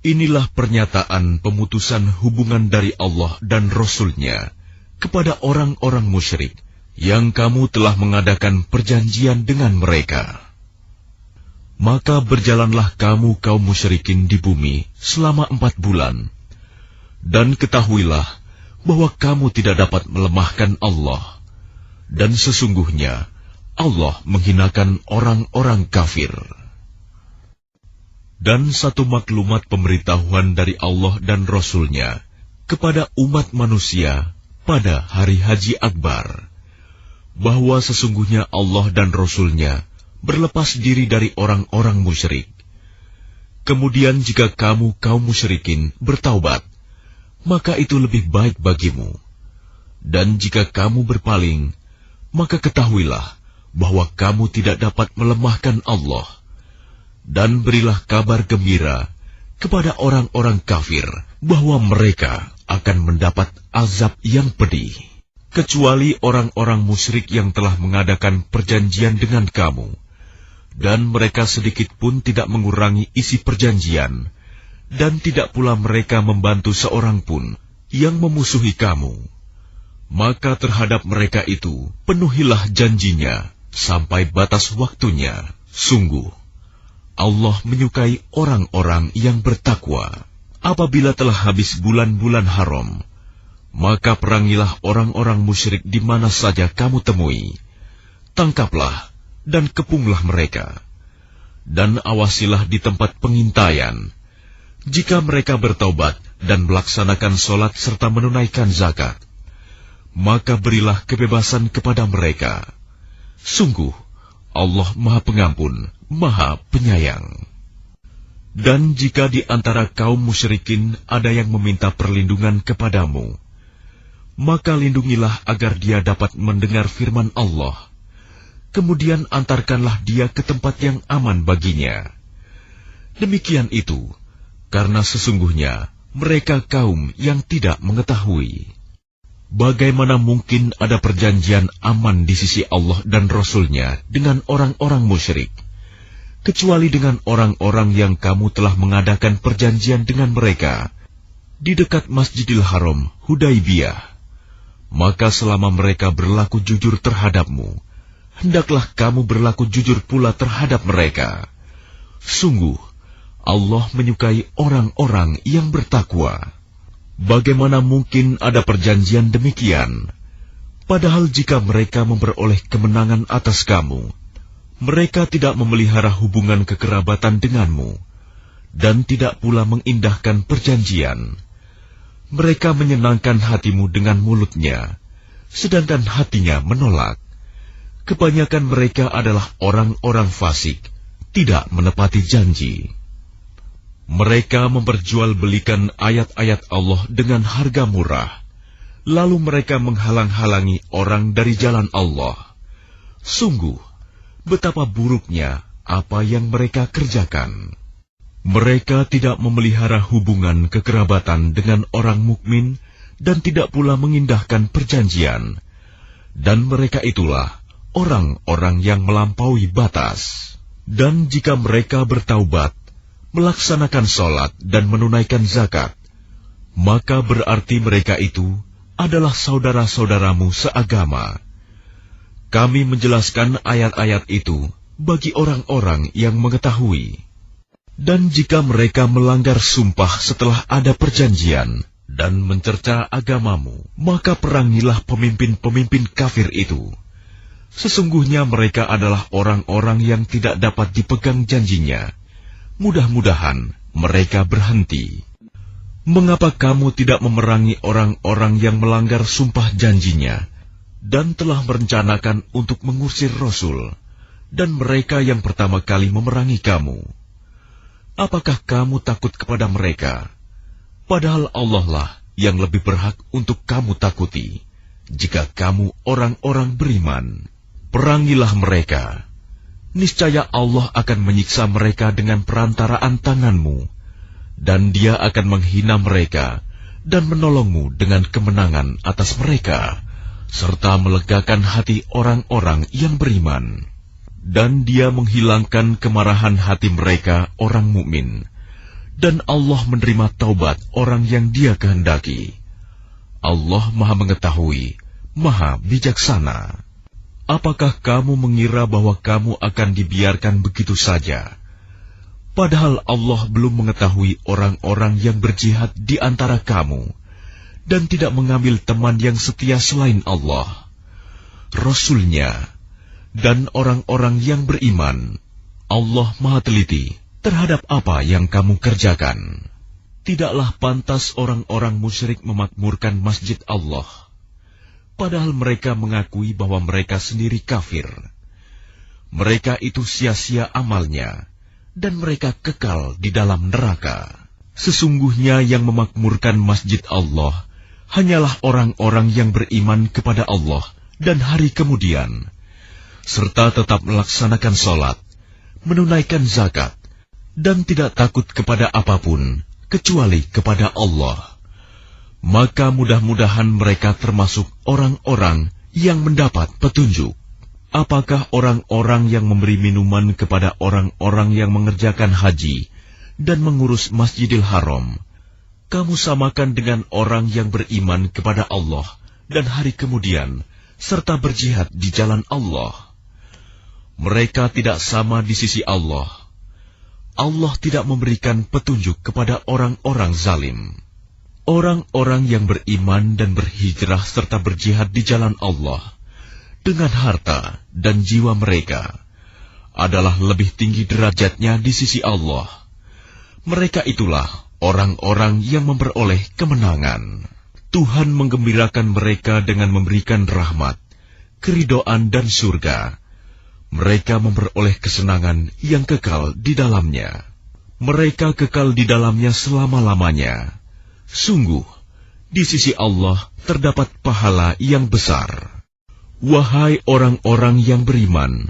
Inilah pernyataan pemutusan hubungan dari Allah dan Rasul-Nya kepada orang-orang musyrik yang kamu telah mengadakan perjanjian dengan mereka. Maka berjalanlah kamu kaum musyrikin di bumi selama 4 bulan, dan ketahuilah bahwa kamu tidak dapat melemahkan Allah, dan sesungguhnya Allah menghinakan orang-orang kafir. Dan satu maklumat pemberitahuan dari Allah dan Rasul-Nya kepada umat manusia pada hari Haji Akbar, bahwa sesungguhnya Allah dan Rasul-Nya berlepas diri dari orang-orang musyrik. Kemudian jika kamu kaum musyrikin bertaubat, maka itu lebih baik bagimu. Dan jika kamu berpaling, maka ketahuilah bahwa kamu tidak dapat melemahkan Allah. Dan berilah kabar gembira kepada orang-orang kafir bahwa mereka akan mendapat azab yang pedih, kecuali orang-orang musyrik yang telah mengadakan perjanjian dengan kamu, dan mereka sedikit pun tidak mengurangi isi perjanjian, dan tidak pula mereka membantu seorang pun yang memusuhi kamu. Maka terhadap mereka itu penuhilah janjinya sampai batas waktunya. Sungguh Allah menyukai orang-orang yang bertakwa. Apabila telah habis bulan-bulan haram, maka perangilah orang-orang musyrik di mana saja kamu temui. Tangkaplah dan kepunglah mereka, dan awasilah di tempat pengintaian. Jika mereka bertaubat dan melaksanakan sholat serta menunaikan zakat, maka berilah kebebasan kepada mereka. Sungguh Allah Maha Pengampun, Maha Penyayang. Dan jika di antara kaum musyrikin ada yang meminta perlindungan kepadamu, maka lindungilah agar dia dapat mendengar firman Allah. Kemudian antarkanlah dia ke tempat yang aman baginya. Demikian itu, karena sesungguhnya mereka kaum yang tidak mengetahui. Bagaimana mungkin ada perjanjian aman di sisi Allah dan Rasul-Nya dengan orang-orang musyrik, kecuali dengan orang-orang yang kamu telah mengadakan perjanjian dengan mereka di dekat Masjidil Haram, Hudaibiyah. Maka selama mereka berlaku jujur terhadapmu, hendaklah kamu berlaku jujur pula terhadap mereka. Sungguh, Allah menyukai orang-orang yang bertakwa. Bagaimana mungkin ada perjanjian demikian? Padahal jika mereka memperoleh kemenangan atas kamu, mereka tidak memelihara hubungan kekerabatan denganmu, dan tidak pula mengindahkan perjanjian. Mereka menyenangkan hatimu dengan mulutnya, sedangkan hatinya menolak. Kebanyakan mereka adalah orang-orang fasik, tidak menepati janji. Mereka memperjualbelikan ayat-ayat Allah dengan harga murah, lalu mereka menghalang-halangi orang dari jalan Allah. Sungguh, betapa buruknya apa yang mereka kerjakan. Mereka tidak memelihara hubungan kekerabatan dengan orang mukmin dan tidak pula mengindahkan perjanjian. Dan mereka itulah orang-orang yang melampaui batas. Dan jika mereka bertaubat, melaksanakan sholat dan menunaikan zakat, maka berarti mereka itu adalah saudara-saudaramu seagama. Kami menjelaskan ayat-ayat itu bagi orang-orang yang mengetahui. Dan jika mereka melanggar sumpah setelah ada perjanjian dan mencerca agamamu, maka perangilah pemimpin-pemimpin kafir itu. Sesungguhnya mereka adalah orang-orang yang tidak dapat dipegang janjinya. Mudah-mudahan mereka berhenti. Mengapa kamu tidak memerangi orang-orang yang melanggar sumpah janjinya dan telah merencanakan untuk mengusir Rasul dan mereka yang pertama kali memerangi kamu? Apakah kamu takut kepada mereka? Padahal Allah lah yang lebih berhak untuk kamu takuti. Jika kamu orang-orang beriman, perangilah mereka. Niscaya Allah akan menyiksa mereka dengan perantaraan tanganmu, dan Dia akan menghina mereka dan menolongmu dengan kemenangan atas mereka, serta melegakan hati orang-orang yang beriman. Dan Dia menghilangkan kemarahan hati mereka orang mukmin, dan Allah menerima taubat orang yang Dia kehendaki. Allah Maha Mengetahui, Maha Bijaksana. Apakah kamu mengira bahwa kamu akan dibiarkan begitu saja? Padahal Allah belum mengetahui orang-orang yang berjihad di antara kamu, dan tidak mengambil teman yang setia selain Allah, Rasul-Nya, dan orang-orang yang beriman. Allah Maha Teliti terhadap apa yang kamu kerjakan. Tidaklah pantas orang-orang musyrik memakmurkan masjid Allah, padahal mereka mengakui bahwa mereka sendiri kafir. Mereka itu sia-sia amalnya, dan mereka kekal di dalam neraka. Sesungguhnya yang memakmurkan masjid Allah hanyalah orang-orang yang beriman kepada Allah dan hari kemudian, serta tetap melaksanakan sholat, menunaikan zakat, dan tidak takut kepada apapun kecuali kepada Allah. Maka mudah-mudahan mereka termasuk orang-orang yang mendapat petunjuk. Apakah orang-orang yang memberi minuman kepada orang-orang yang mengerjakan haji dan mengurus Masjidil Haram, kamu samakan dengan orang yang beriman kepada Allah dan hari kemudian, serta berjihad di jalan Allah? Mereka tidak sama di sisi Allah. Allah tidak memberikan petunjuk kepada orang-orang zalim. Orang-orang yang beriman dan berhijrah serta berjihad di jalan Allah dengan harta dan jiwa mereka adalah lebih tinggi derajatnya di sisi Allah. Mereka itulah orang-orang yang memperoleh kemenangan. Tuhan menggembirakan mereka dengan memberikan rahmat, keridhaan dan surga. Mereka memperoleh kesenangan yang kekal di dalamnya. Mereka kekal di dalamnya selama-lamanya. Sungguh, di sisi Allah terdapat pahala yang besar. Wahai orang-orang yang beriman,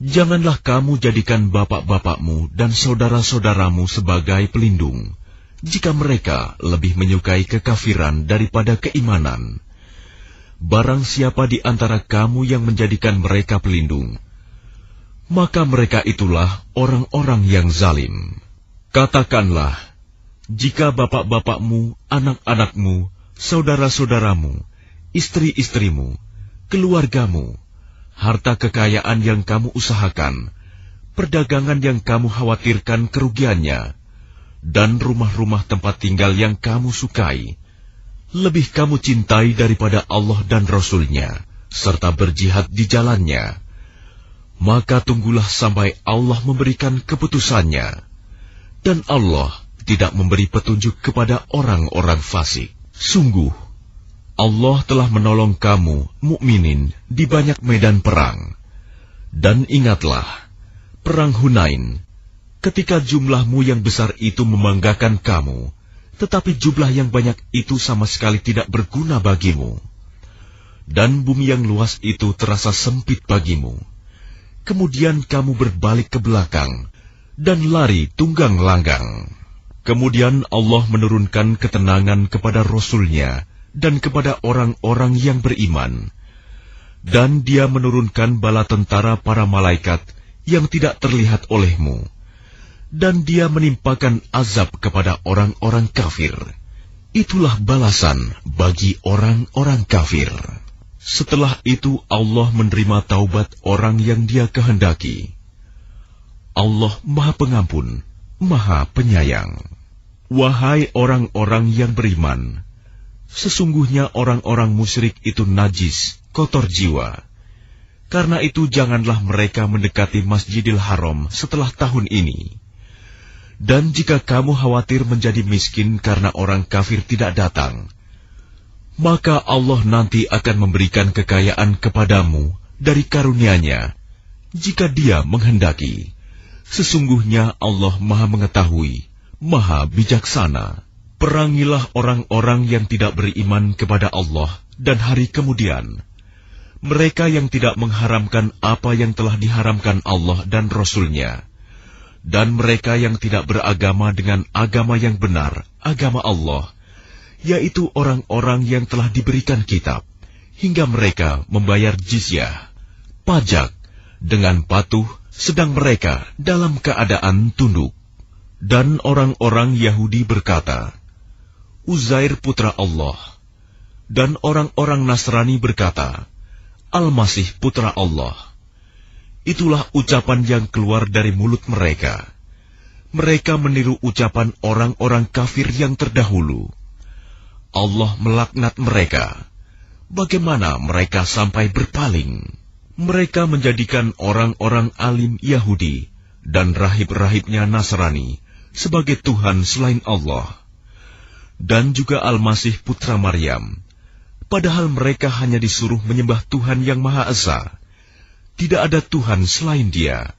janganlah kamu jadikan bapak-bapakmu dan saudara-saudaramu sebagai pelindung, jika mereka lebih menyukai kekafiran daripada keimanan. Barang siapa di antara kamu yang menjadikan mereka pelindung, maka mereka itulah orang-orang yang zalim. Katakanlah, jika bapak-bapakmu, anak-anakmu, saudara-saudaramu, istri-istrimu, keluargamu, harta kekayaan yang kamu usahakan, perdagangan yang kamu khawatirkan kerugiannya, dan rumah-rumah tempat tinggal yang kamu sukai, lebih kamu cintai daripada Allah dan Rasul-Nya, serta berjihad di jalannya, maka tunggulah sampai Allah memberikan keputusannya, dan Allah tidak memberi petunjuk kepada orang-orang fasik. Sungguh, Allah telah menolong kamu, mukminin, di banyak medan perang. Dan ingatlah, perang Hunain, ketika jumlahmu yang besar itu membanggakan kamu, tetapi jumlah yang banyak itu sama sekali tidak berguna bagimu. Dan bumi yang luas itu terasa sempit bagimu. Kemudian kamu berbalik ke belakang dan lari tunggang langgang. Kemudian Allah menurunkan ketenangan kepada Rasul-Nya dan kepada orang-orang yang beriman. Dan Dia menurunkan bala tentara para malaikat yang tidak terlihat olehmu. Dan Dia menimpakan azab kepada orang-orang kafir. Itulah balasan bagi orang-orang kafir. Setelah itu Allah menerima taubat orang yang Dia kehendaki. Allah Maha Pengampun, Maha Penyayang. Wahai orang-orang yang beriman, sesungguhnya orang-orang musyrik itu najis, kotor jiwa. Karena itu janganlah mereka mendekati Masjidil Haram setelah tahun ini. Dan jika kamu khawatir menjadi miskin karena orang kafir tidak datang, maka Allah nanti akan memberikan kekayaan kepadamu dari karunia-Nya, jika Dia menghendaki. Sesungguhnya Allah Maha Mengetahui, Maha Bijaksana. Perangilah orang-orang yang tidak beriman kepada Allah dan hari kemudian. Mereka yang tidak mengharamkan apa yang telah diharamkan Allah dan Rasul-Nya. Dan mereka yang tidak beragama dengan agama yang benar, agama Allah, yaitu orang-orang yang telah diberikan kitab, hingga mereka membayar jizyah, pajak, dengan patuh, sedang mereka dalam keadaan tunduk. Dan orang-orang Yahudi berkata, Uzair putra Allah. Dan orang-orang Nasrani berkata, Al-Masih putra Allah. Itulah ucapan yang keluar dari mulut mereka. Mereka meniru ucapan orang-orang kafir yang terdahulu. Allah melaknat mereka. Bagaimana mereka sampai berpaling? Mereka menjadikan orang-orang alim Yahudi dan rahib-rahibnya Nasrani sebagai Tuhan selain Allah. Dan juga Al-Masih putra Maryam. Padahal mereka hanya disuruh menyembah Tuhan yang Maha Esa. Tidak ada Tuhan selain Dia.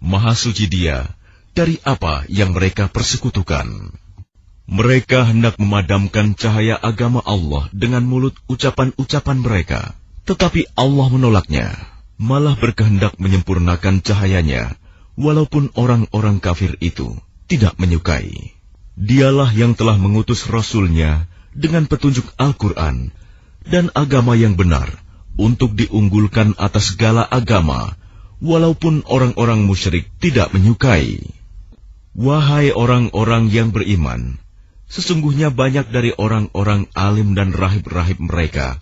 Maha suci Dia dari apa yang mereka persekutukan. Mereka hendak memadamkan cahaya agama Allah dengan mulut ucapan-ucapan mereka. Tetapi Allah menolaknya, malah berkehendak menyempurnakan cahayanya, walaupun orang-orang kafir itu tidak menyukai. Dialah yang telah mengutus Rasul-Nya dengan petunjuk Al-Quran dan agama yang benar, untuk diunggulkan atas segala agama, walaupun orang-orang musyrik tidak menyukai. Wahai orang-orang yang beriman, sesungguhnya banyak dari orang-orang alim dan rahib-rahib mereka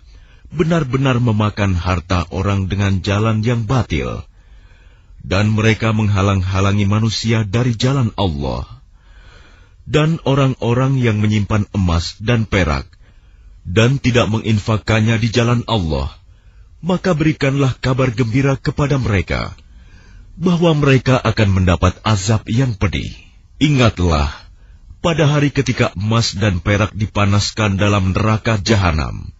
benar-benar memakan harta orang dengan jalan yang batil, dan mereka menghalang-halangi manusia dari jalan Allah. Dan orang-orang yang menyimpan emas dan perak, dan tidak menginfakkannya di jalan Allah, maka berikanlah kabar gembira kepada mereka, bahwa mereka akan mendapat azab yang pedih. Ingatlah, pada hari ketika emas dan perak dipanaskan dalam neraka jahanam,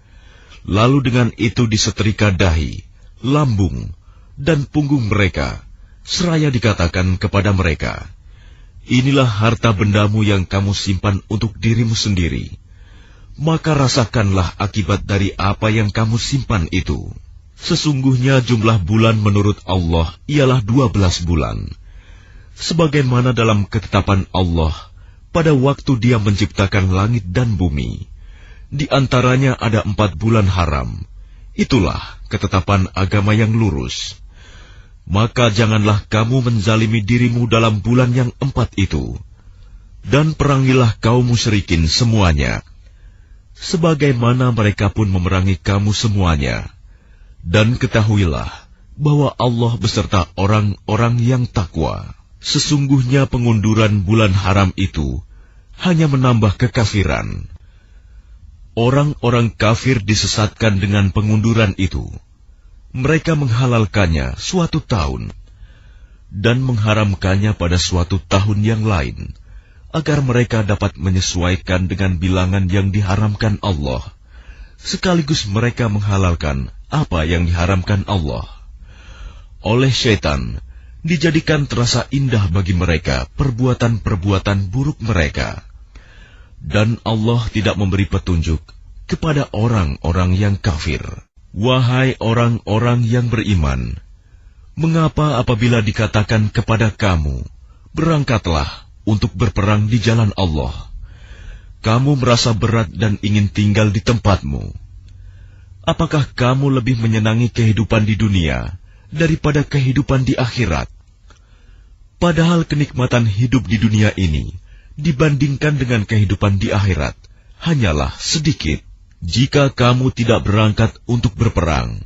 lalu dengan itu disetrika dahi, lambung, dan punggung mereka, seraya dikatakan kepada mereka, inilah harta bendamu yang kamu simpan untuk dirimu sendiri. Maka rasakanlah akibat dari apa yang kamu simpan itu. Sesungguhnya jumlah bulan menurut Allah ialah 12 bulan. Sebagaimana dalam ketetapan Allah, pada waktu Dia menciptakan langit dan bumi, di antaranya ada 4 bulan haram. Itulah ketetapan agama yang lurus. Maka janganlah kamu menzalimi dirimu dalam bulan yang 4 itu. Dan perangilah kaum musyrikin semuanya, sebagaimana mereka pun memerangi kamu semuanya. Dan ketahuilah bahwa Allah beserta orang-orang yang takwa. Sesungguhnya pengunduran bulan haram itu hanya menambah kekafiran. Orang-orang kafir disesatkan dengan pengunduran itu. Mereka menghalalkannya suatu tahun dan mengharamkannya pada suatu tahun yang lain, agar mereka dapat menyesuaikan dengan bilangan yang diharamkan Allah, sekaligus mereka menghalalkan apa yang diharamkan Allah. Oleh syaitan, dijadikan terasa indah bagi mereka perbuatan-perbuatan buruk mereka. Dan Allah tidak memberi petunjuk kepada orang-orang yang kafir. Wahai orang-orang yang beriman, mengapa apabila dikatakan kepada kamu, berangkatlah untuk berperang di jalan Allah, kamu merasa berat dan ingin tinggal di tempatmu? Apakah kamu lebih menyenangi kehidupan di dunia daripada kehidupan di akhirat? Padahal kenikmatan hidup di dunia ini dibandingkan dengan kehidupan di akhirat hanyalah sedikit. Jika kamu tidak berangkat untuk berperang,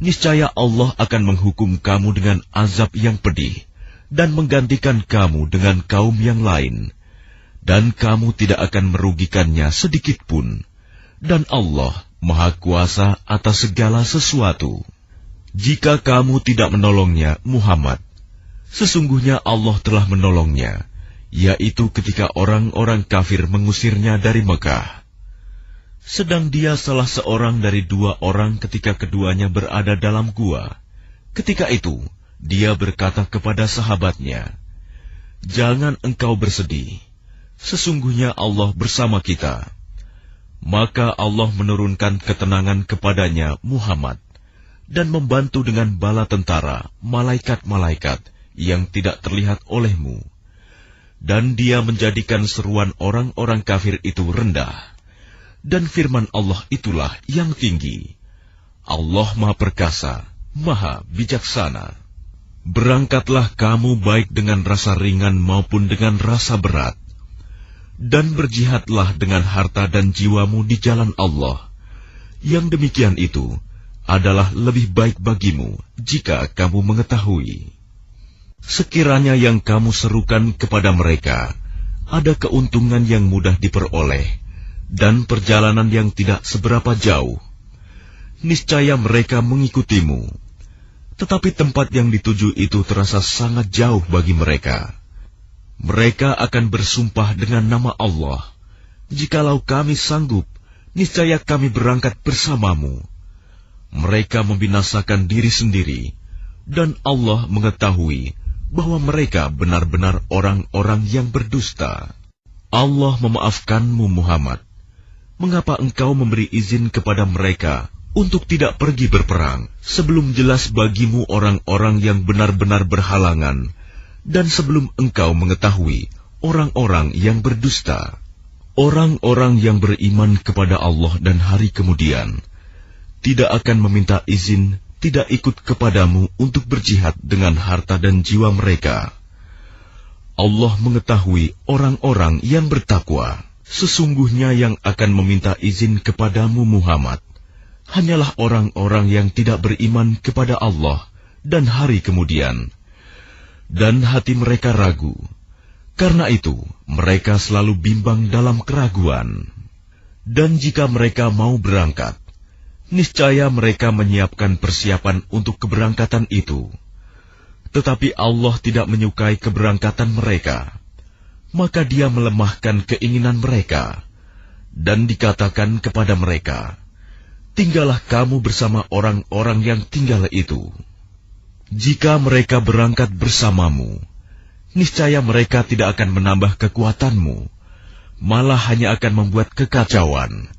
niscaya Allah akan menghukum kamu dengan azab yang pedih dan menggantikan kamu dengan kaum yang lain, dan kamu tidak akan merugikannya sedikit pun. Dan Allah Maha Kuasa atas segala sesuatu. Jika kamu tidak menolongnya, Muhammad, sesungguhnya Allah telah menolongnya, yaitu ketika orang-orang kafir mengusirnya dari Mekah. Sedang dia salah seorang dari 2 orang ketika keduanya berada dalam gua. Ketika itu, dia berkata kepada sahabatnya, "Jangan engkau bersedih, sesungguhnya Allah bersama kita." Maka Allah menurunkan ketenangan kepadanya, Muhammad, dan membantu dengan bala tentara, malaikat-malaikat yang tidak terlihat olehmu. Dan dia menjadikan seruan orang-orang kafir itu rendah. Dan firman Allah itulah yang tinggi. Allah Maha Perkasa, Maha Bijaksana. Berangkatlah kamu baik dengan rasa ringan maupun dengan rasa berat, dan berjihadlah dengan harta dan jiwamu di jalan Allah. Yang demikian itu adalah lebih baik bagimu jika kamu mengetahui. Sekiranya yang kamu serukan kepada mereka ada keuntungan yang mudah diperoleh dan perjalanan yang tidak seberapa jauh, niscaya mereka mengikutimu. Tetapi tempat yang dituju itu terasa sangat jauh bagi mereka. Mereka akan bersumpah dengan nama Allah, "Jikalau kami sanggup, niscaya kami berangkat bersamamu." Mereka membinasakan diri sendiri, dan Allah mengetahui bahwa mereka benar-benar orang-orang yang berdusta. Allah memaafkanmu, Muhammad. Mengapa engkau memberi izin kepada mereka untuk tidak pergi berperang, sebelum jelas bagimu orang-orang yang benar-benar berhalangan, dan sebelum engkau mengetahui orang-orang yang berdusta? Orang-orang yang beriman kepada Allah dan hari kemudian tidak akan meminta izin tidak ikut kepadamu untuk berjihad dengan harta dan jiwa mereka. Allah mengetahui orang-orang yang bertakwa. Sesungguhnya yang akan meminta izin kepadamu, Muhammad, hanyalah orang-orang yang tidak beriman kepada Allah dan hari kemudian, dan hati mereka ragu. Karena itu, mereka selalu bimbang dalam keraguan. Dan jika mereka mau berangkat, niscaya mereka menyiapkan persiapan untuk keberangkatan itu. Tetapi Allah tidak menyukai keberangkatan mereka, maka Dia melemahkan keinginan mereka, dan dikatakan kepada mereka, "Tinggallah kamu bersama orang-orang yang tinggal itu." Jika mereka berangkat bersamamu, niscaya mereka tidak akan menambah kekuatanmu, malah hanya akan membuat kekacauan,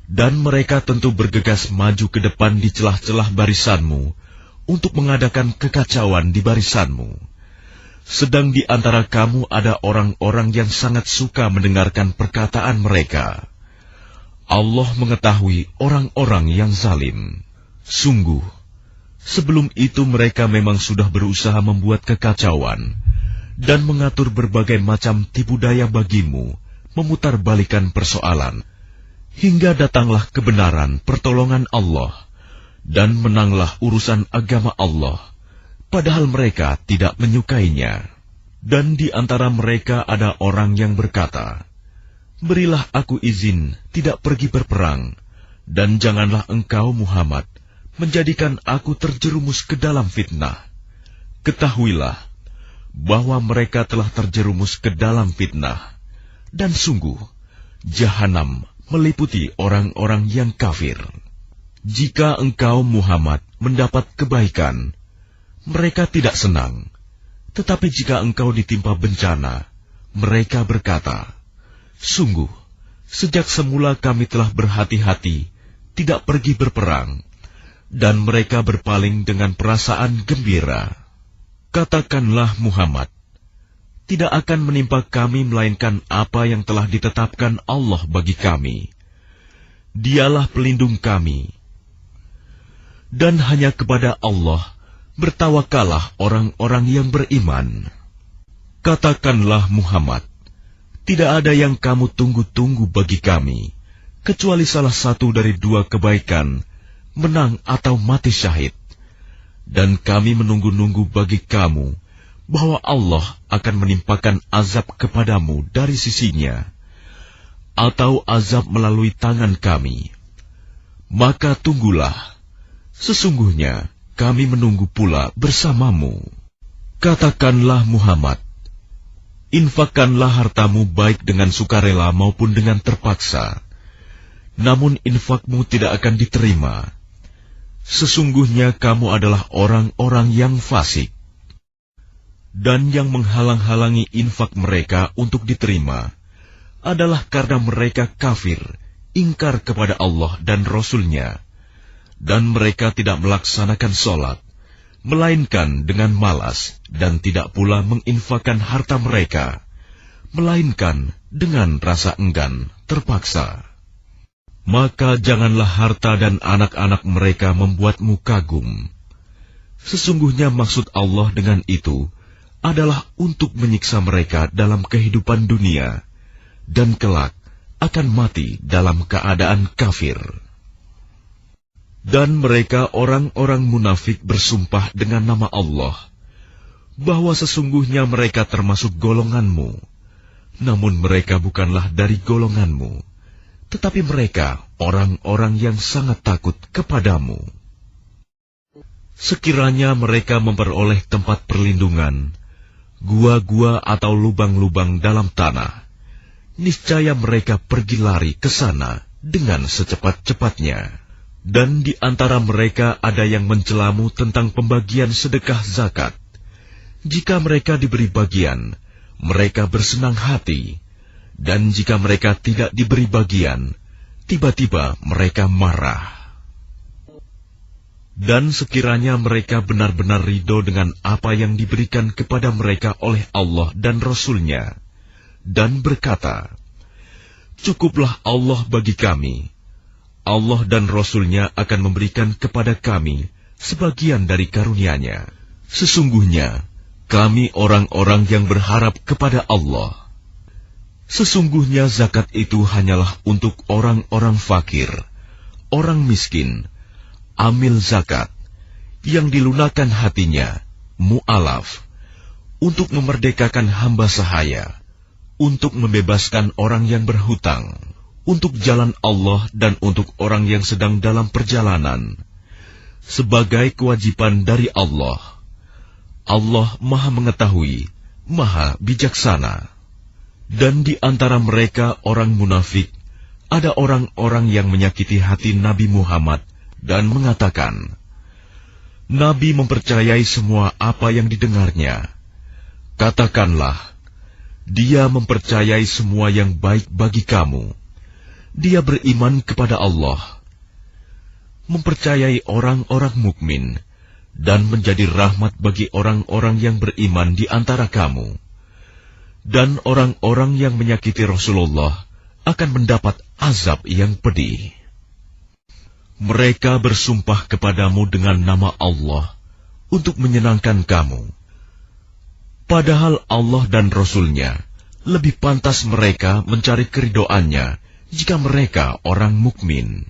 dan mereka tentu bergegas maju ke depan di celah-celah barisanmu untuk mengadakan kekacauan di barisanmu. Sedang di antara kamu ada orang-orang yang sangat suka mendengarkan perkataan mereka. Allah mengetahui orang-orang yang zalim. Sungguh, sebelum itu mereka memang sudah berusaha membuat kekacauan dan mengatur berbagai macam tipu daya bagimu, memutarbalikan persoalan, hingga datanglah kebenaran pertolongan Allah, dan menanglah urusan agama Allah, padahal mereka tidak menyukainya. Dan di antara mereka ada orang yang berkata, "Berilah aku izin tidak pergi berperang, dan janganlah engkau, Muhammad, menjadikan aku terjerumus ke dalam fitnah." Ketahuilah bahwa mereka telah terjerumus ke dalam fitnah, dan sungguh Jahanam meliputi orang-orang yang kafir. Jika engkau, Muhammad, mendapat kebaikan, mereka tidak senang. Tetapi jika engkau ditimpa bencana, mereka berkata, "Sungguh, sejak semula kami telah berhati-hati tidak pergi berperang," dan mereka berpaling dengan perasaan gembira. Katakanlah, Muhammad, tidak akan menimpa kami melainkan apa yang telah ditetapkan Allah bagi kami. Dialah pelindung kami. Dan hanya kepada Allah bertawakalah orang-orang yang beriman. Katakanlah, Muhammad, tidak ada yang kamu tunggu-tunggu bagi kami, kecuali salah satu dari dua kebaikan, menang atau mati syahid. Dan kami menunggu-nunggu bagi kamu bahwa Allah akan menimpakan azab kepadamu dari sisinya, atau azab melalui tangan kami. Maka tunggulah, sesungguhnya kami menunggu pula bersamamu. Katakanlah, Muhammad, infakkanlah hartamu baik dengan sukarela maupun dengan terpaksa, namun infakmu tidak akan diterima. Sesungguhnya kamu adalah orang-orang yang fasik. Dan yang menghalang-halangi infak mereka untuk diterima adalah karena mereka kafir, ingkar kepada Allah dan Rasul-Nya, dan mereka tidak melaksanakan sholat, melainkan dengan malas, dan tidak pula menginfakkan harta mereka, melainkan dengan rasa enggan, terpaksa. Maka janganlah harta dan anak-anak mereka membuatmu kagum. Sesungguhnya maksud Allah dengan itu adalah untuk menyiksa mereka dalam kehidupan dunia, dan kelak akan mati dalam keadaan kafir. Dan mereka orang-orang munafik bersumpah dengan nama Allah, bahwa sesungguhnya mereka termasuk golonganmu, namun mereka bukanlah dari golonganmu, tetapi mereka orang-orang yang sangat takut kepadamu. Sekiranya mereka memperoleh tempat perlindungan, gua-gua atau lubang-lubang dalam tanah, niscaya mereka pergi lari ke sana dengan secepat-cepatnya. Dan di antara mereka ada yang mencelamu tentang pembagian sedekah zakat. Jika mereka diberi bagian, mereka bersenang hati, dan jika mereka tidak diberi bagian, tiba-tiba mereka marah. Dan sekiranya mereka benar-benar ridho dengan apa yang diberikan kepada mereka oleh Allah dan Rasul-Nya, dan berkata, "Cukuplah Allah bagi kami. Allah dan Rasul-Nya akan memberikan kepada kami sebagian dari karunia-Nya. Sesungguhnya kami orang-orang yang berharap kepada Allah." Sesungguhnya zakat itu hanyalah untuk orang-orang fakir, orang miskin, amil zakat, yang dilunakkan hatinya, mu'alaf, untuk memerdekakan hamba sahaya, untuk membebaskan orang yang berhutang, untuk jalan Allah dan untuk orang yang sedang dalam perjalanan, sebagai kewajiban dari Allah. Allah Maha Mengetahui, Maha Bijaksana. Dan di antara mereka orang munafik, ada orang-orang yang menyakiti hati Nabi Muhammad dan mengatakan, Nabi mempercayai semua apa yang didengarnya. Katakanlah, dia mempercayai semua yang baik bagi kamu. Dia beriman kepada Allah, mempercayai orang-orang mukmin, dan menjadi rahmat bagi orang-orang yang beriman di antara kamu. Dan orang-orang yang menyakiti Rasulullah akan mendapat azab yang pedih. Mereka bersumpah kepadamu dengan nama Allah untuk menyenangkan kamu. Padahal Allah dan Rasul-Nya lebih pantas mereka mencari keridhoannya jika mereka orang mukmin.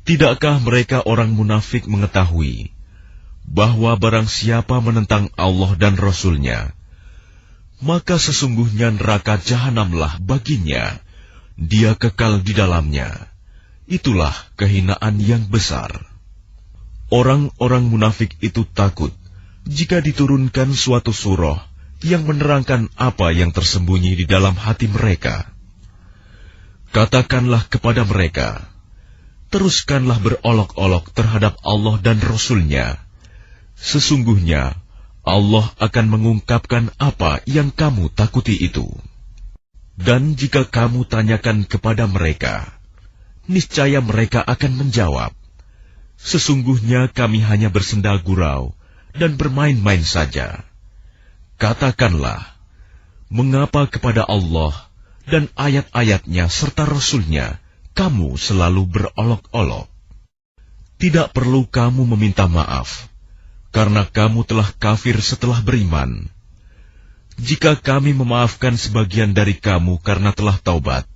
Tidakkah mereka orang munafik mengetahui bahwa barang siapa menentang Allah dan Rasul-Nya, maka sesungguhnya neraka jahanamlah baginya, dia kekal di dalamnya. Itulah kehinaan yang besar. Orang-orang munafik itu takut jika diturunkan suatu surah yang menerangkan apa yang tersembunyi di dalam hati mereka. Katakanlah kepada mereka, teruskanlah berolok-olok terhadap Allah dan Rasul-Nya. Sesungguhnya Allah akan mengungkapkan apa yang kamu takuti itu. Dan jika kamu tanyakan kepada mereka, niscaya mereka akan menjawab, sesungguhnya kami hanya bersenda gurau dan bermain-main saja. Katakanlah, mengapa kepada Allah dan ayat-ayatnya serta Rasul-Nya kamu selalu berolok-olok? Tidak perlu kamu meminta maaf, karena kamu telah kafir setelah beriman. Jika kami memaafkan sebagian dari kamu karena telah taubat,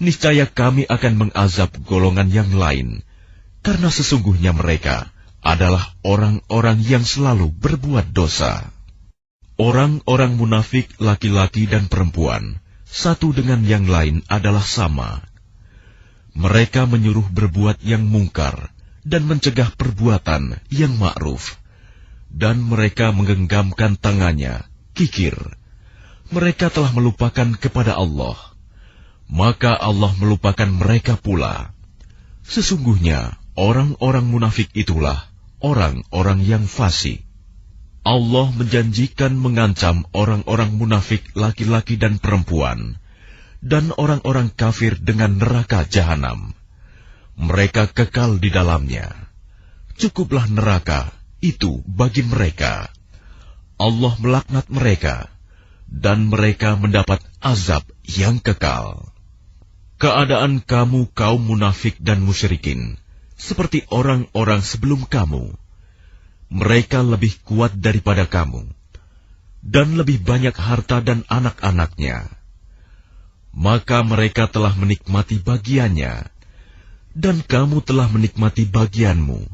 niscaya kami akan mengazab golongan yang lain, karena sesungguhnya mereka adalah orang-orang yang selalu berbuat dosa. Orang-orang munafik laki-laki dan perempuan, satu dengan yang lain adalah sama. Mereka menyuruh berbuat yang mungkar dan mencegah perbuatan yang ma'ruf. Dan mereka menggenggamkan tangannya, kikir. Mereka telah melupakan kepada Allah. Maka Allah melupakan mereka pula. Sesungguhnya orang-orang munafik itulah orang-orang yang fasik. Allah menjanjikan mengancam orang-orang munafik laki-laki dan perempuan, dan orang-orang kafir dengan neraka jahanam. Mereka kekal di dalamnya. Cukuplah neraka itu bagi mereka. Allah melaknat mereka, dan mereka mendapat azab yang kekal. Keadaan kamu kaum munafik dan musyrikin seperti orang-orang sebelum kamu. mereka lebih kuat daripada kamu, dan lebih banyak harta dan anak-anaknya. Maka mereka telah menikmati bagiannya, dan kamu telah menikmati bagianmu,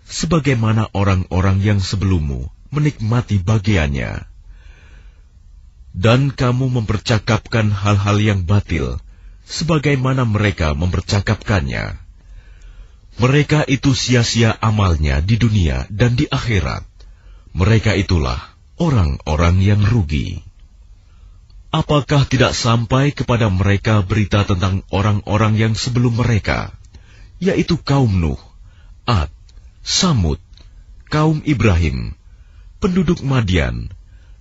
sebagaimana orang-orang yang sebelummu menikmati bagiannya. Dan kamu mempercakapkan hal-hal yang batil, sebagaimana mereka mempercakapkannya. Mereka itu sia-sia amalnya di dunia dan di akhirat. Mereka itulah orang-orang yang rugi. Apakah tidak sampai kepada mereka berita tentang orang-orang yang sebelum mereka, yaitu kaum Nuh, Ad, Samud, kaum Ibrahim, penduduk Madian,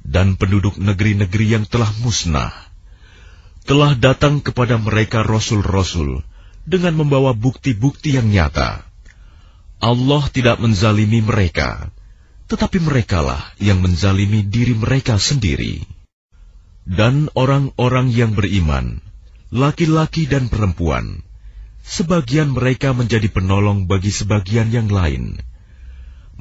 dan penduduk negeri-negeri yang telah musnah? Telah datang kepada mereka rasul-rasul dengan membawa bukti-bukti yang nyata. Allah tidak menzalimi mereka, tetapi merekalah yang menzalimi diri mereka sendiri. Dan orang-orang yang beriman, laki-laki dan perempuan, sebagian mereka menjadi penolong bagi sebagian yang lain.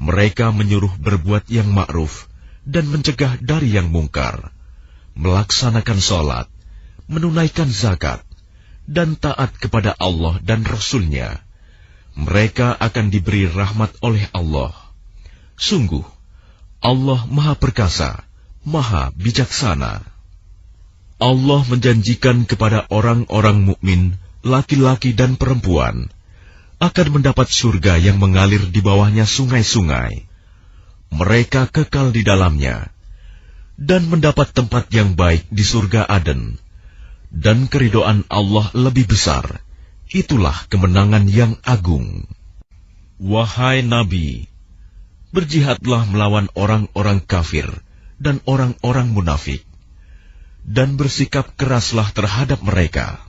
Mereka menyuruh berbuat yang ma'ruf dan mencegah dari yang mungkar, melaksanakan sholat, menunaikan zakat, dan taat kepada Allah dan Rasul-Nya. Mereka akan diberi rahmat oleh Allah. Sungguh, Allah Maha Perkasa, Maha Bijaksana. Allah menjanjikan kepada orang-orang mukmin, laki-laki dan perempuan, akan mendapat surga yang mengalir di bawahnya sungai-sungai. Mereka kekal di dalamnya, dan mendapat tempat yang baik di surga Aden. Dan keridhaan Allah lebih besar. Itulah kemenangan yang agung. Wahai Nabi, berjihadlah melawan orang-orang kafir dan orang-orang munafik, dan bersikap keraslah terhadap mereka.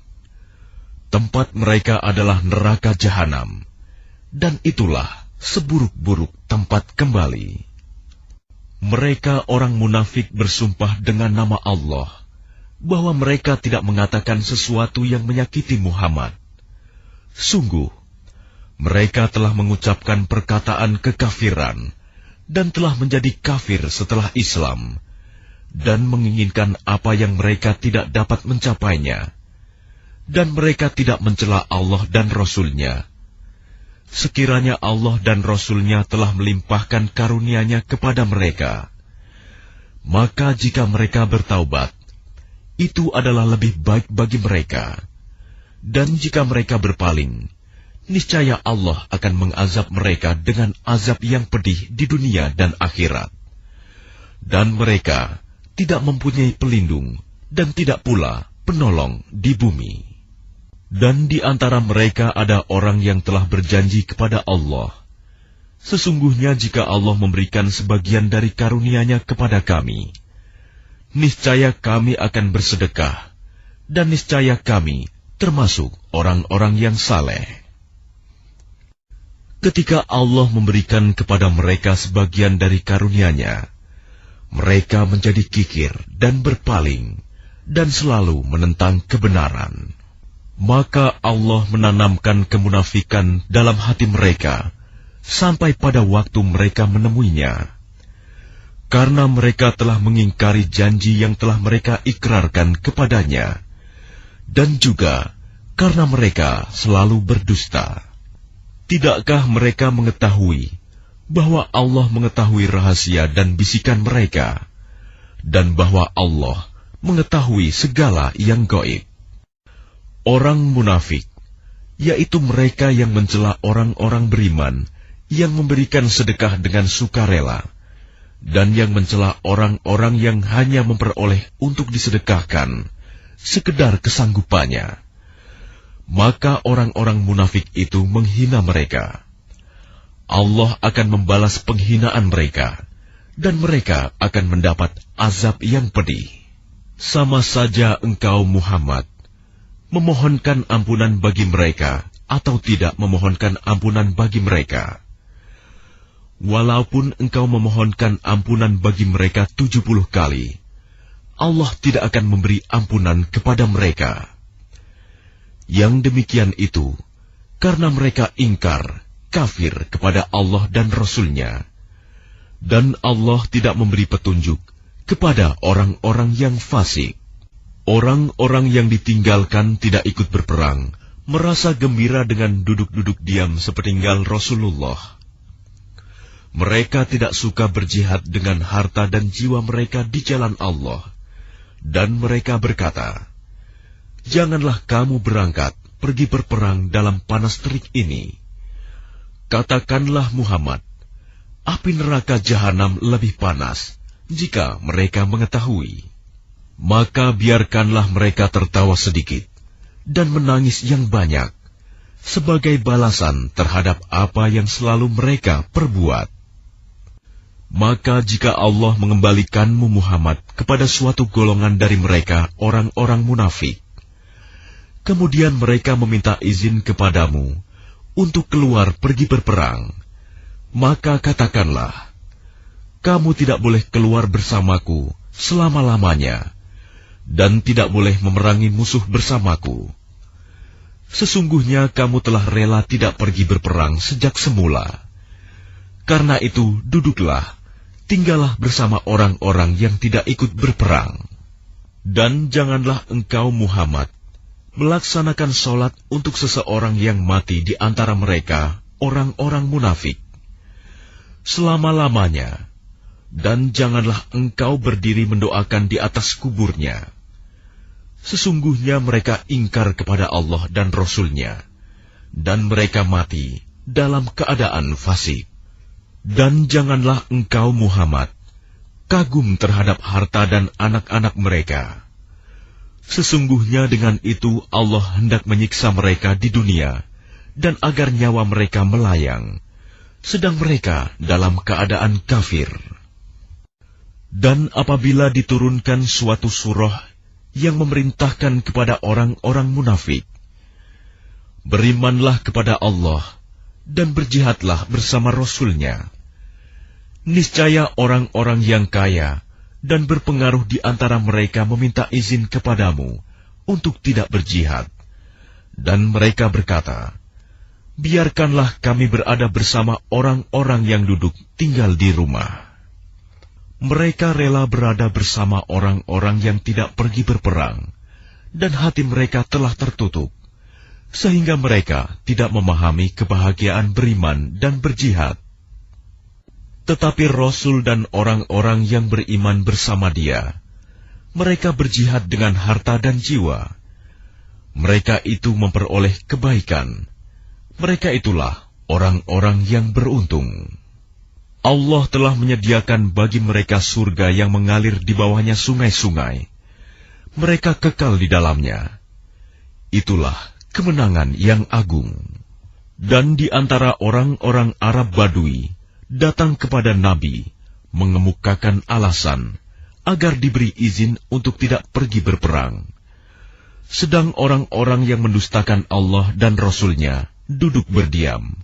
Tempat mereka adalah neraka jahanam, dan itulah seburuk-buruk tempat kembali. Mereka orang munafik bersumpah dengan nama Allah bahwa mereka tidak mengatakan sesuatu yang menyakiti Muhammad. Sungguh, mereka telah mengucapkan perkataan kekafiran dan telah menjadi kafir setelah Islam, dan menginginkan apa yang mereka tidak dapat mencapainya, dan mereka tidak mencela Allah dan Rasul-Nya. Sekiranya Allah dan Rasul-Nya telah melimpahkan karunia-Nya kepada mereka, maka jika mereka bertaubat, itu adalah lebih baik bagi mereka. Dan jika mereka berpaling, niscaya Allah akan mengazab mereka dengan azab yang pedih di dunia dan akhirat. Dan mereka tidak mempunyai pelindung dan tidak pula penolong di bumi. Dan di antara mereka ada orang yang telah berjanji kepada Allah, sesungguhnya jika Allah memberikan sebagian dari karunia-Nya kepada kami, niscaya kami akan bersedekah, dan niscaya kami termasuk orang-orang yang saleh. Ketika Allah memberikan kepada mereka sebagian dari karunia-Nya, mereka menjadi kikir dan berpaling, dan selalu menentang kebenaran. Maka Allah menanamkan kemunafikan dalam hati mereka, sampai pada waktu mereka menemuinya. Karena mereka telah mengingkari janji yang telah mereka ikrarkan kepadanya, dan juga karena mereka selalu berdusta. Tidakkah mereka mengetahui bahwa Allah mengetahui rahasia dan bisikan mereka, dan bahwa Allah mengetahui segala yang gaib? Orang munafik, yaitu mereka yang mencela orang-orang beriman yang memberikan sedekah dengan sukarela, dan yang mencela orang-orang yang hanya memperoleh untuk disedekahkan sekedar kesanggupannya, maka orang-orang munafik itu menghina mereka. Allah akan membalas penghinaan mereka, dan mereka akan mendapat azab yang pedih. Sama saja engkau Muhammad memohonkan ampunan bagi mereka atau tidak memohonkan ampunan bagi mereka. Walaupun engkau memohonkan ampunan bagi mereka 70 kali, Allah tidak akan memberi ampunan kepada mereka. Yang demikian itu karena mereka ingkar, kafir kepada Allah dan Rasul-Nya. Dan Allah tidak memberi petunjuk kepada orang-orang yang fasik. Orang-orang yang ditinggalkan tidak ikut berperang merasa gembira dengan duduk-duduk diam sepeninggal Rasulullah. Mereka tidak suka berjihad dengan harta dan jiwa mereka di jalan Allah. Dan mereka berkata, "Janganlah kamu berangkat pergi berperang dalam panas terik ini." Katakanlah Muhammad, api neraka jahanam lebih panas jika mereka mengetahui. Maka biarkanlah mereka tertawa sedikit dan menangis yang banyak sebagai balasan terhadap apa yang selalu mereka perbuat. Maka jika Allah mengembalikanmu Muhammad kepada suatu golongan dari mereka, orang-orang munafik, kemudian mereka meminta izin kepadamu untuk keluar pergi berperang, maka katakanlah, kamu tidak boleh keluar bersamaku selama-lamanya, dan tidak boleh memerangi musuh bersamaku. Sesungguhnya kamu telah rela tidak pergi berperang sejak semula. Karena itu duduklah, tinggallah bersama orang-orang yang tidak ikut berperang. Dan janganlah engkau Muhammad melaksanakan sholat untuk seseorang yang mati di antara mereka, orang-orang munafik, selama-lamanya, dan janganlah engkau berdiri mendoakan di atas kuburnya. Sesungguhnya mereka ingkar kepada Allah dan Rasul-Nya, dan mereka mati dalam keadaan fasik. Dan janganlah engkau Muhammad kagum terhadap harta dan anak-anak mereka. Sesungguhnya dengan itu Allah hendak menyiksa mereka di dunia, dan agar nyawa mereka melayang, sedang mereka dalam keadaan kafir. Dan apabila diturunkan suatu surah yang memerintahkan kepada orang-orang munafik, berimanlah kepada Allah dan berjihadlah bersama Rasul-Nya. Niscaya orang-orang yang kaya dan berpengaruh di antara mereka meminta izin kepadamu untuk tidak berjihad. Dan mereka berkata, biarkanlah kami berada bersama orang-orang yang duduk tinggal di rumah. Mereka rela berada bersama orang-orang yang tidak pergi berperang, dan hati mereka telah tertutup, sehingga mereka tidak memahami kebahagiaan beriman dan berjihad. Tetapi Rasul dan orang-orang yang beriman bersama dia, mereka berjihad dengan harta dan jiwa. Mereka itu memperoleh kebaikan. Mereka itulah orang-orang yang beruntung. Allah telah menyediakan bagi mereka surga yang mengalir di bawahnya sungai-sungai. Mereka kekal di dalamnya. Itulah kemenangan yang agung. Dan di antara orang-orang Arab Badui datang kepada Nabi mengemukakan alasan agar diberi izin untuk tidak pergi berperang. Sedang orang-orang yang mendustakan Allah dan Rasul-Nya duduk berdiam.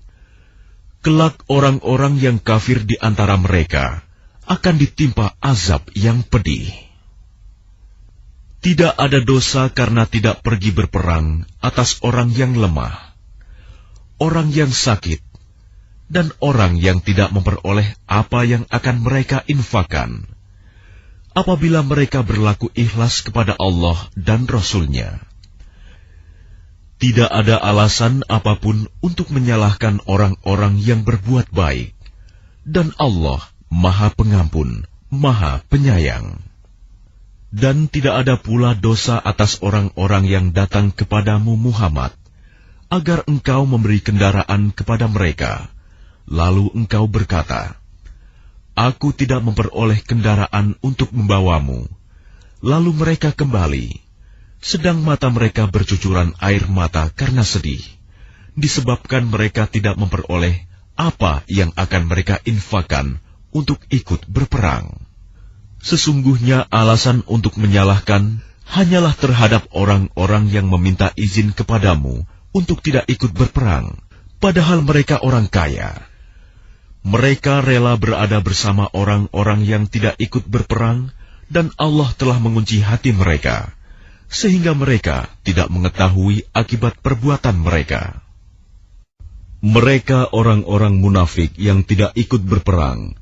Kelak orang-orang yang kafir di antara mereka akan ditimpa azab yang pedih. Tidak ada dosa karena tidak pergi berperang atas orang yang lemah, orang yang sakit, dan orang yang tidak memperoleh apa yang akan mereka infakkan, apabila mereka berlaku ikhlas kepada Allah dan Rasul-Nya. Tidak ada alasan apapun untuk menyalahkan orang-orang yang berbuat baik, dan Allah Maha Pengampun, Maha Penyayang. Dan tidak ada pula dosa atas orang-orang yang datang kepadamu Muhammad, agar engkau memberi kendaraan kepada mereka, lalu engkau berkata, aku tidak memperoleh kendaraan untuk membawamu, lalu mereka kembali, sedang mata mereka bercucuran air mata karena sedih, disebabkan mereka tidak memperoleh apa yang akan mereka infakkan untuk ikut berperang. Sesungguhnya alasan untuk menyalahkan hanyalah terhadap orang-orang yang meminta izin kepadamu untuk tidak ikut berperang, padahal mereka orang kaya. Mereka rela berada bersama orang-orang yang tidak ikut berperang, dan Allah telah mengunci hati mereka, sehingga mereka tidak mengetahui akibat perbuatan mereka. Mereka orang-orang munafik yang tidak ikut berperang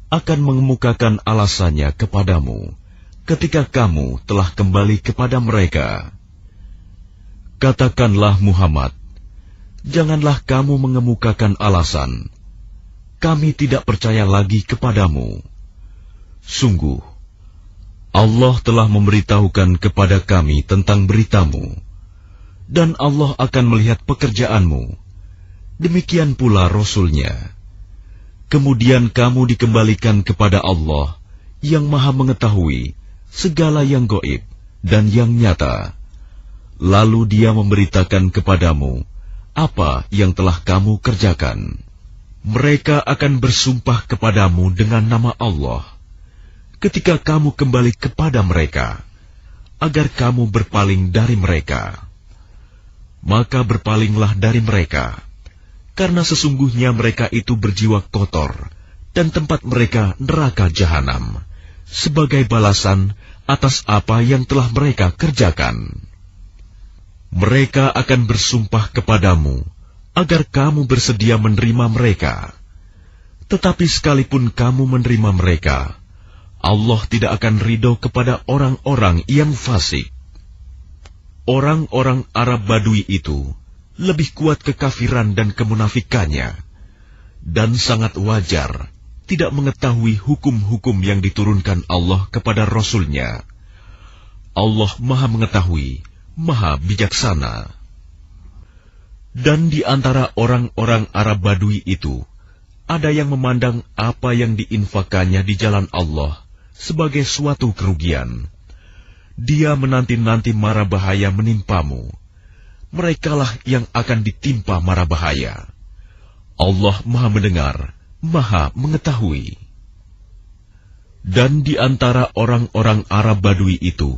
akan mengemukakan alasannya kepadamu ketika kamu telah kembali kepada mereka. Katakanlah Muhammad, janganlah kamu mengemukakan alasan, kami tidak percaya lagi kepadamu. Sungguh, Allah telah memberitahukan kepada kami tentang beritamu, dan Allah akan melihat pekerjaanmu. Demikian pula Rasul-Nya. Kemudian kamu dikembalikan kepada Allah yang Maha Mengetahui segala yang gaib dan yang nyata. Lalu Dia memberitakan kepadamu apa yang telah kamu kerjakan. Mereka akan bersumpah kepadamu dengan nama Allah ketika kamu kembali kepada mereka, agar kamu berpaling dari mereka. Maka berpalinglah dari mereka, karena sesungguhnya mereka itu berjiwa kotor, dan tempat mereka neraka jahanam, sebagai balasan atas apa yang telah mereka kerjakan. Mereka akan bersumpah kepadamu, agar kamu bersedia menerima mereka. Tetapi sekalipun kamu menerima mereka, Allah tidak akan ridho kepada orang-orang yang fasik. Orang-orang Arab Badui itu lebih kuat kekafiran dan kemunafikannya, dan sangat wajar tidak mengetahui hukum-hukum yang diturunkan Allah kepada Rasul-Nya. Allah Maha Mengetahui, Maha Bijaksana. Dan di antara orang-orang Arab Badui itu, ada yang memandang apa yang diinfakannya di jalan Allah sebagai suatu kerugian. Dia menanti-nanti mara bahaya menimpamu. Merekalah yang akan ditimpa mara bahaya. Allah Maha Mendengar, Maha Mengetahui. Dan di antara orang-orang Arab Badui itu,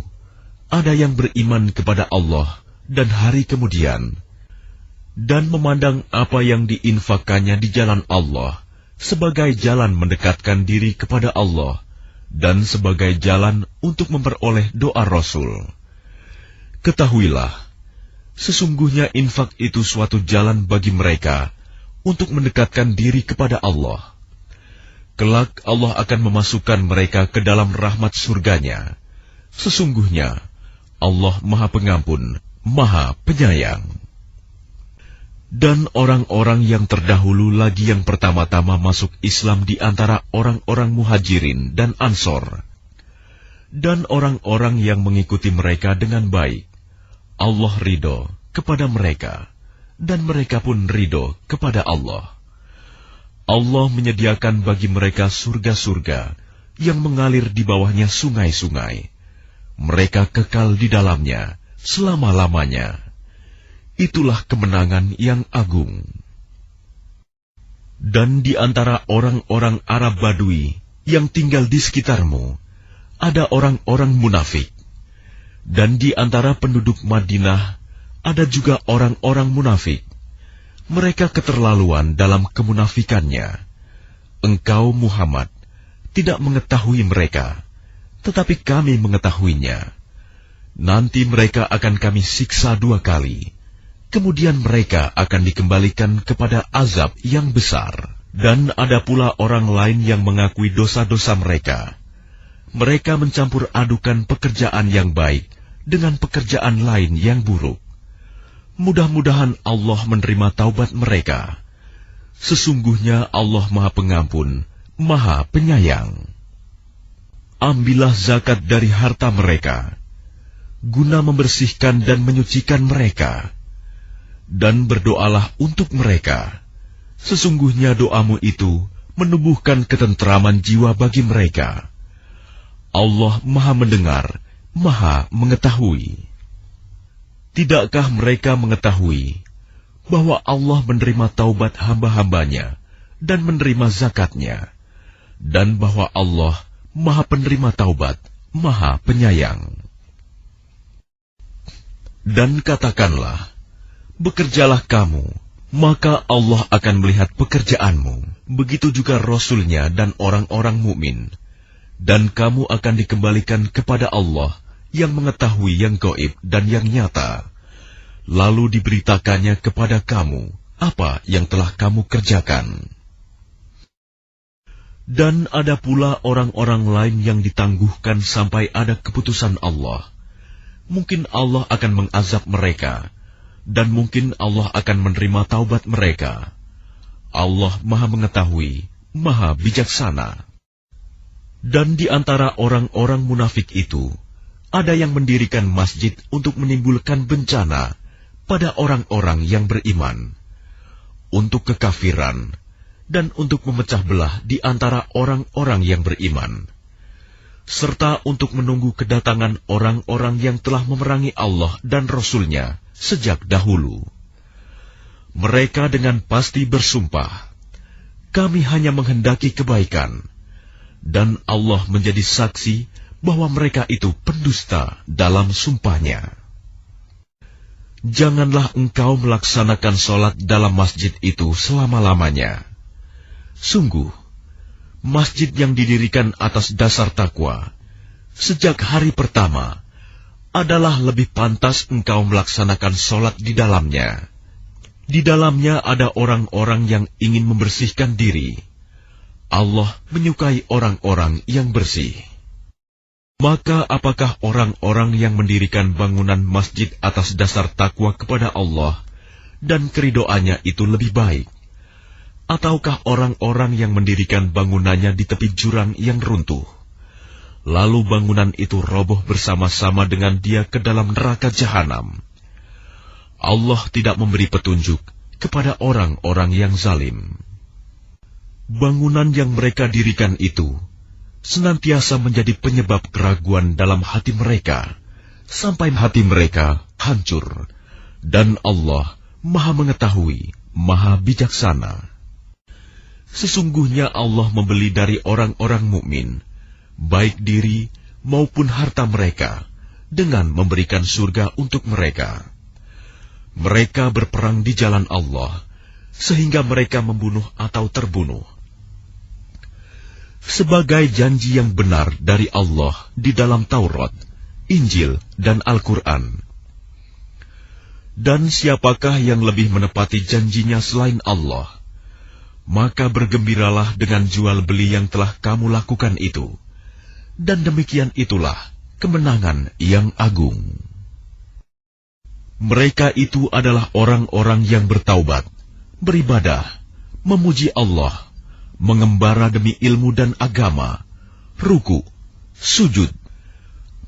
ada yang beriman kepada Allah dan hari kemudian, dan memandang apa yang diinfakannya di jalan Allah sebagai jalan mendekatkan diri kepada Allah, dan sebagai jalan untuk memperoleh doa Rasul. Ketahuilah, sesungguhnya infak itu suatu jalan bagi mereka untuk mendekatkan diri kepada Allah. Kelak Allah akan memasukkan mereka ke dalam rahmat surganya. Sesungguhnya Allah Maha Pengampun, Maha Penyayang. Dan orang-orang yang terdahulu lagi yang pertama-tama masuk Islam di antara orang-orang Muhajirin dan Ansor, dan orang-orang yang mengikuti mereka dengan baik, Allah ridho kepada mereka, dan mereka pun ridho kepada Allah. Allah menyediakan bagi mereka surga-surga yang mengalir di bawahnya sungai-sungai. Mereka kekal di dalamnya selama-lamanya. Itulah kemenangan yang agung. Dan di antara orang-orang Arab Badui yang tinggal di sekitarmu, ada orang-orang munafik. Dan di antara penduduk Madinah, ada juga orang-orang munafik. Mereka keterlaluan dalam kemunafikannya. Engkau, Muhammad, tidak mengetahui mereka, tetapi kami mengetahuinya. Nanti mereka akan kami siksa 2 kali. Kemudian mereka akan dikembalikan kepada azab yang besar. Dan ada pula orang lain yang mengakui dosa-dosa mereka. Mereka mencampur adukan pekerjaan yang baik dengan pekerjaan lain yang buruk. Mudah-mudahan Allah menerima taubat mereka. Sesungguhnya Allah Maha Pengampun, Maha Penyayang. Ambillah zakat dari harta mereka, guna membersihkan dan menyucikan mereka. Dan berdoalah untuk mereka. Sesungguhnya doamu itu menumbuhkan ketentraman jiwa bagi mereka. Allah Maha Mendengar, Maha Mengetahui. Tidakkah mereka mengetahui bahwa Allah menerima taubat hamba-hambanya dan menerima zakatnya, dan bahwa Allah Maha Penerima Taubat, Maha Penyayang? Dan katakanlah, bekerjalah kamu, maka Allah akan melihat pekerjaanmu. Begitu juga Rasul-Nya dan orang-orang mukmin. Dan kamu akan dikembalikan kepada Allah yang mengetahui yang gaib dan yang nyata. Lalu diberitakannya kepada kamu apa yang telah kamu kerjakan. Dan ada pula orang-orang lain yang ditangguhkan sampai ada keputusan Allah. Mungkin Allah akan mengazab mereka, dan mungkin Allah akan menerima taubat mereka. Allah Maha Mengetahui, Maha Bijaksana. Dan di antara orang-orang munafik itu, ada yang mendirikan masjid untuk menimbulkan bencana pada orang-orang yang beriman, untuk kekafiran, dan untuk memecah belah di antara orang-orang yang beriman, serta untuk menunggu kedatangan orang-orang yang telah memerangi Allah dan Rasul-Nya sejak dahulu. Mereka dengan pasti bersumpah, kami hanya menghendaki kebaikan, dan Allah menjadi saksi bahwa mereka itu pendusta dalam sumpahnya. Janganlah engkau melaksanakan sholat dalam masjid itu selama-lamanya. Sungguh, masjid yang didirikan atas dasar takwa sejak hari pertama adalah lebih pantas engkau melaksanakan sholat di dalamnya. Di dalamnya ada orang-orang yang ingin membersihkan diri. Allah menyukai orang-orang yang bersih. Maka apakah orang-orang yang mendirikan bangunan masjid atas dasar takwa kepada Allah dan keridoannya itu lebih baik? Ataukah orang-orang yang mendirikan bangunannya di tepi jurang yang runtuh, lalu bangunan itu roboh bersama-sama dengan dia ke dalam neraka jahanam? Allah tidak memberi petunjuk kepada orang-orang yang zalim. Bangunan yang mereka dirikan itu senantiasa menjadi penyebab keraguan dalam hati mereka, sampai hati mereka hancur. Dan Allah Maha Mengetahui, Maha Bijaksana. Sesungguhnya Allah membeli dari orang-orang mukmin, baik diri maupun harta mereka, dengan memberikan surga untuk mereka. Mereka berperang di jalan Allah, sehingga mereka membunuh atau terbunuh. Sebagai janji yang benar dari Allah di dalam Taurat, Injil, dan Al-Quran. Dan siapakah yang lebih menepati janjinya selain Allah? Maka bergembiralah dengan jual beli yang telah kamu lakukan itu, dan demikian itulah kemenangan yang agung. Mereka itu adalah orang-orang yang bertaubat, beribadah, memuji Allah, mengembara demi ilmu dan agama, ruku, sujud,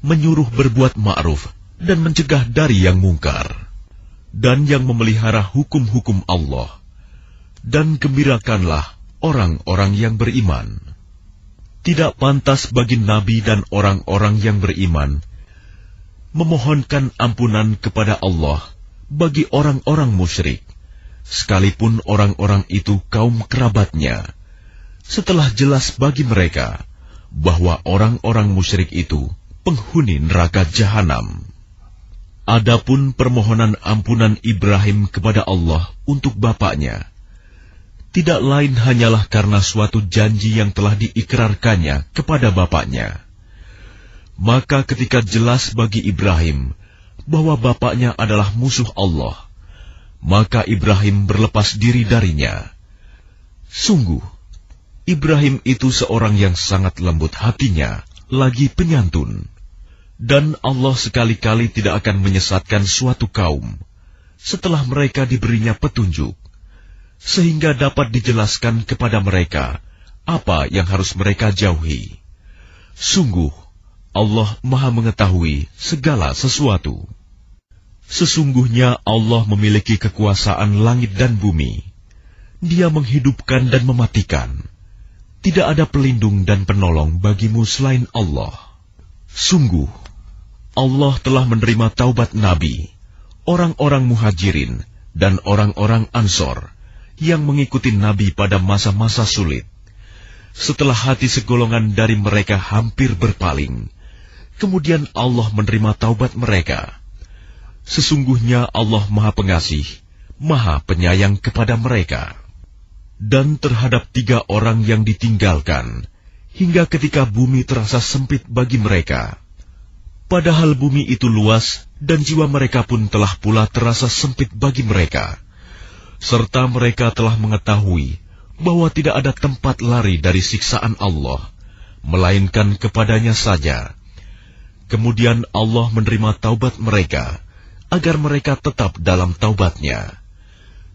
menyuruh berbuat ma'ruf dan mencegah dari yang mungkar, dan yang memelihara hukum-hukum Allah. Dan gembirakanlah orang-orang yang beriman. Tidak pantas bagi Nabi dan orang-orang yang beriman memohonkan ampunan kepada Allah bagi orang-orang musyrik, sekalipun orang-orang itu kaum kerabatnya, setelah jelas bagi mereka bahwa orang-orang musyrik itu penghuni neraka jahanam. Adapun permohonan ampunan Ibrahim kepada Allah untuk bapaknya, tidak lain hanyalah karena suatu janji yang telah diikrarkannya kepada bapaknya. Maka ketika jelas bagi Ibrahim bahwa bapaknya adalah musuh Allah, maka Ibrahim berlepas diri darinya. Sungguh, Ibrahim itu seorang yang sangat lembut hatinya, lagi penyantun. Dan Allah sekali-kali tidak akan menyesatkan suatu kaum setelah mereka diberinya petunjuk, sehingga dapat dijelaskan kepada mereka apa yang harus mereka jauhi. Sungguh, Allah Maha Mengetahui segala sesuatu. Sesungguhnya Allah memiliki kekuasaan langit dan bumi. Dia menghidupkan dan mematikan. Tidak ada pelindung dan penolong bagimu selain Allah. Sungguh, Allah telah menerima taubat Nabi, orang-orang Muhajirin, dan orang-orang Ansor yang mengikuti Nabi pada masa-masa sulit. Setelah hati segolongan dari mereka hampir berpaling, kemudian Allah menerima taubat mereka. Sesungguhnya Allah Maha Pengasih, Maha Penyayang kepada mereka. Dan terhadap 3 orang yang ditinggalkan, hingga ketika bumi terasa sempit bagi mereka. Padahal bumi itu luas, dan jiwa mereka pun telah pula terasa sempit bagi mereka. Serta mereka telah mengetahui bahwa tidak ada tempat lari dari siksaan Allah, melainkan kepadanya saja. Kemudian Allah menerima taubat mereka, agar mereka tetap dalam taubatnya.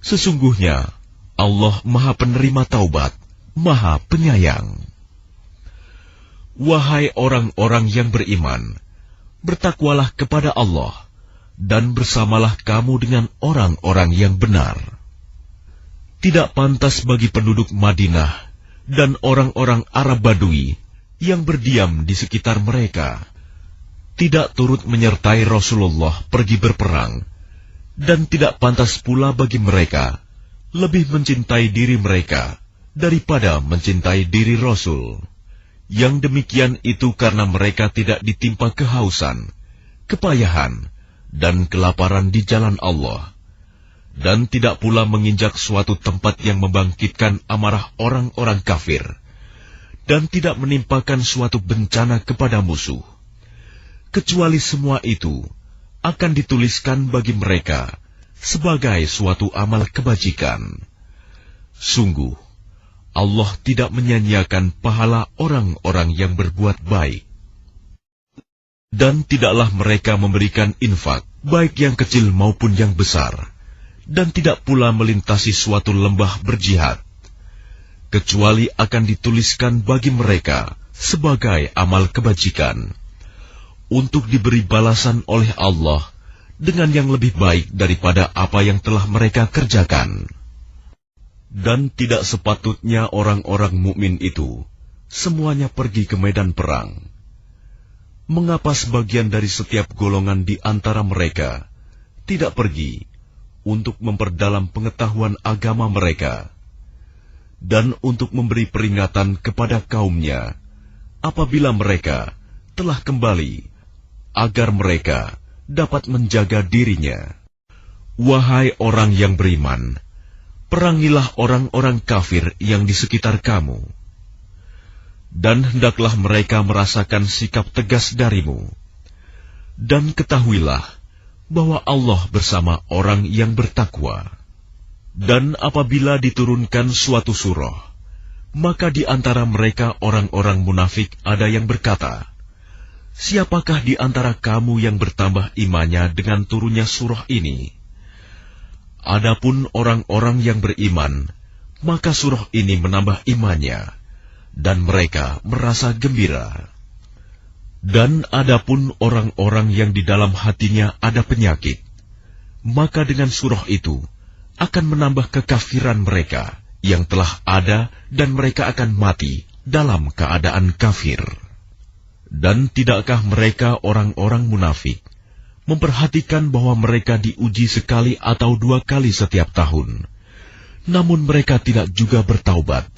Sesungguhnya Allah Maha Penerima Taubat, Maha Penyayang. Wahai orang-orang yang beriman, bertakwalah kepada Allah, dan bersamalah kamu dengan orang-orang yang benar. Tidak pantas bagi penduduk Madinah dan orang-orang Arab Badui yang berdiam di sekitar mereka tidak turut menyertai Rasulullah pergi berperang, dan tidak pantas pula bagi mereka lebih mencintai diri mereka daripada mencintai diri Rasul. Yang demikian itu karena mereka tidak ditimpa kehausan, kepayahan, dan kelaparan di jalan Allah, dan tidak pula menginjak suatu tempat yang membangkitkan amarah orang-orang kafir, dan tidak menimpakan suatu bencana kepada musuh. Kecuali semua itu akan dituliskan bagi mereka sebagai suatu amal kebajikan. Sungguh, Allah tidak menyia-nyiakan pahala orang-orang yang berbuat baik. Dan tidaklah mereka memberikan infak, baik yang kecil maupun yang besar, dan tidak pula melintasi suatu lembah berjihad, kecuali akan dituliskan bagi mereka sebagai amal kebajikan, untuk diberi balasan oleh Allah dengan yang lebih baik daripada apa yang telah mereka kerjakan. Dan tidak sepatutnya orang-orang mukmin itu semuanya pergi ke medan perang. Mengapa sebagian dari setiap golongan di antara mereka tidak pergi untuk memperdalam pengetahuan agama mereka, dan untuk memberi peringatan kepada kaumnya apabila mereka telah kembali, agar mereka dapat menjaga dirinya. Wahai orang yang beriman, perangilah orang-orang kafir yang di sekitar kamu, dan hendaklah mereka merasakan sikap tegas darimu. Dan ketahuilah bahwa Allah bersama orang yang bertakwa. Dan apabila diturunkan suatu surah, maka di antara mereka orang-orang munafik ada yang berkata, "Siapakah di antara kamu yang bertambah imannya dengan turunnya surah ini?" Adapun orang-orang yang beriman, maka surah ini menambah imannya, dan mereka merasa gembira. Dan adapun orang-orang yang di dalam hatinya ada penyakit, maka dengan surah itu akan menambah kekafiran mereka yang telah ada, dan mereka akan mati dalam keadaan kafir. Dan tidakkah mereka orang-orang munafik memperhatikan bahwa mereka diuji sekali atau 2 kali setiap tahun, namun mereka tidak juga bertaubat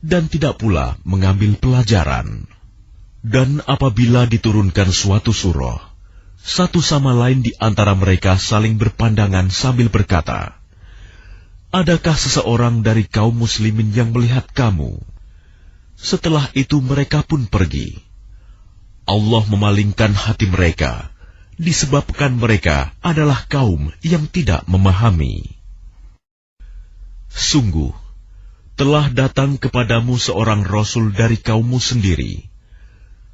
dan tidak pula mengambil pelajaran? Dan apabila diturunkan suatu surah, satu sama lain di antara mereka saling berpandangan sambil berkata, "Adakah seseorang dari kaum muslimin yang melihat kamu?" Setelah itu mereka pun pergi. Allah memalingkan hati mereka, disebabkan mereka adalah kaum yang tidak memahami. Sungguh, telah datang kepadamu seorang Rasul dari kaummu sendiri.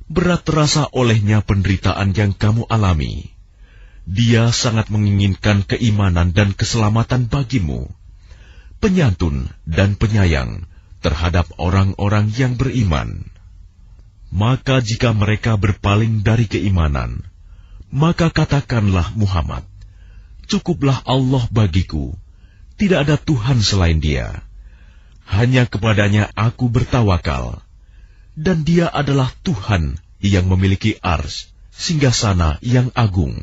Berat terasa olehnya penderitaan yang kamu alami. Dia sangat menginginkan keimanan dan keselamatan bagimu, penyantun dan penyayang terhadap orang-orang yang beriman. Maka jika mereka berpaling dari keimanan, maka katakanlah Muhammad, "Cukuplah Allah bagiku, tidak ada Tuhan selain Dia. Hanya kepadanya aku bertawakal, dan Dia adalah Tuhan yang memiliki ars, singgasana yang agung."